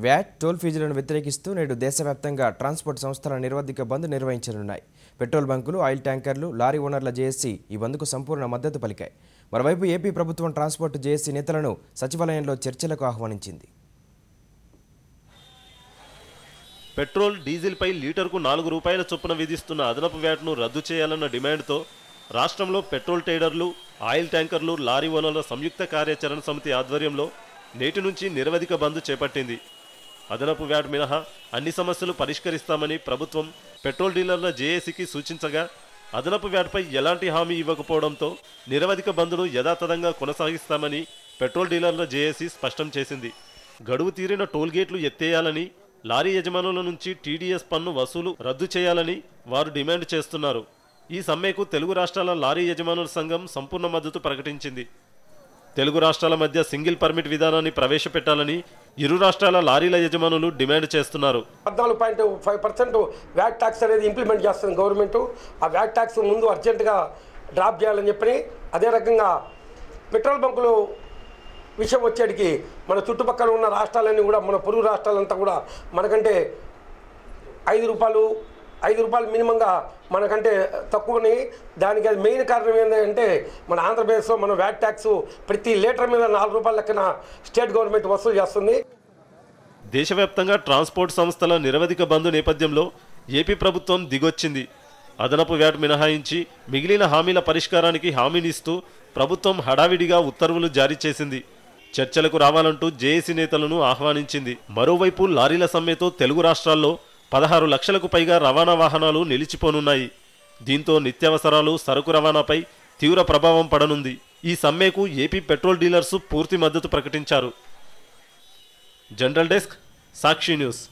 VAT toll ఫీజులను వ్యతిరేకిస్తూ నేడు దేశవ్యాప్తంగా ట్రాన్స్పోర్ట్ సంస్థల నిరవధిక బంద్ నిర్వహించనున్నాయి. పెట్రోల్ బంకులు, ఆయిల్ ట్యాంకర్లు, లారీ ఓనర్ల జేఏసీ ఈ బంద్కు సంపూర్ణ మద్దతు పలికాయి. మరోవైపు ఏపీ ప్రభుత్వం ట్రాన్స్పోర్ట్ జేఏసీ నేతలను సచివాలయంలో చర్చలకు ఆహ్వానించింది. పెట్రోల్, డీజిల్పై లీటర్కు 4 రూపాయల చొప్పున విధిస్తున్న అదనపు వ్యాట్ను రద్దు చేయాలన్న డిమాండ్తో రాష్ట్రంలో పెట్రోల్ ట్రేడర్లు, ఆయిల్ ట్యాంకర్లు, లారీ ఓనర్ల సంయుక్త కార్యాచరణ సమితి ఆధ్వర్యంలో నేటి నుంచి నిరవధిక బంద్ చేపట్టింది. అదనపు వ్యాట్ మినహా అన్ని సమస్యలు పరిష్కరిస్తామని ప్రభుత్వం పెట్రోల్ డీలర్ల జేఏసీకి సూచించగా, అదనపు వ్యాట్పై ఎలాంటి హామీ ఇవ్వకపోవడంతో నిరవధిక బంద్ను యథాతథంగా కొనసాగిస్తామని పెట్రోల్ డీలర్ల జేఏసీ స్పష్టం చేసింది. గడువు తీరిన టోల్గేట్లు ఎత్తేయాలని, లారీ యజమానుల నుంచి టీడీఎస్ పన్ను వసూలు రద్దు చేయాలని వారు డిమాండ్ చేస్తున్నారు. ఈ సమ్మెకు తెలుగు రాష్ట్రాల లారీ యజమానుల సంఘం సంపూర్ణ మద్దతు ప్రకటించింది. తెలుగు రాష్ట్రాల మధ్య సింగిల్ పర్మిట్ విధానాన్ని ప్రవేశపెట్టాలని ఇరు రాష్ట్రాల లారీల యజమానులు డిమాండ్ చేస్తున్నారు. 14.5% వ్యాట్ ట్యాక్స్ అనేది ఇంప్లిమెంట్ చేస్తుంది గవర్నమెంట్. ఆ వ్యాట్ ట్యాక్స్ ముందు అర్జెంటుగా డ్రాప్ చేయాలని చెప్పి, అదే రకంగా పెట్రోల్ బంకులు విషయం వచ్చేటికి మన చుట్టుపక్కల ఉన్న రాష్ట్రాలన్నీ కూడా, మన పొరుగు రాష్ట్రాలంతా కూడా మనకంటే 5 రూపాయలు మినిమంగా మనకంటే తక్కువని. దానికి అది మెయిన్ కారణం ఏంటంటే మన ఆంధ్రప్రదేశ్లో మన వ్యాట్ ట్యాక్స్ ప్రతి లీటర్ మీద 4 రూపాయల లెక్కన స్టేట్ గవర్నమెంట్ వసూలు చేస్తుంది. దేశవ్యాప్తంగా ట్రాన్స్పోర్ట్ సంస్థల నిరవధిక బంద్ నేపథ్యంలో ఏపీ ప్రభుత్వం దిగొచ్చింది. అదనపు వ్యాట్ మినహాయించి మిగిలిన హామీల పరిష్కారానికి హామీనిస్తూ ప్రభుత్వం హడావిడిగా ఉత్తర్వులు జారీ చేసింది. చర్చలకు రావాలంటూ జేఏసీ నేతలను ఆహ్వానించింది. మరోవైపు లారీల సమ్మెతో తెలుగు రాష్ట్రాల్లో 16 లక్షలకు పైగా రవాణా వాహనాలు నిలిచిపోనున్నాయి. దీంతో నిత్యావసరాలు, సరుకు రవాణాపై తీవ్ర ప్రభావం పడనుంది. ఈ సమ్మెకు ఏపీ పెట్రోల్ డీలర్స్ పూర్తి మద్దతు ప్రకటించారు. జనరల్ డెస్క్, సాక్షి న్యూస్.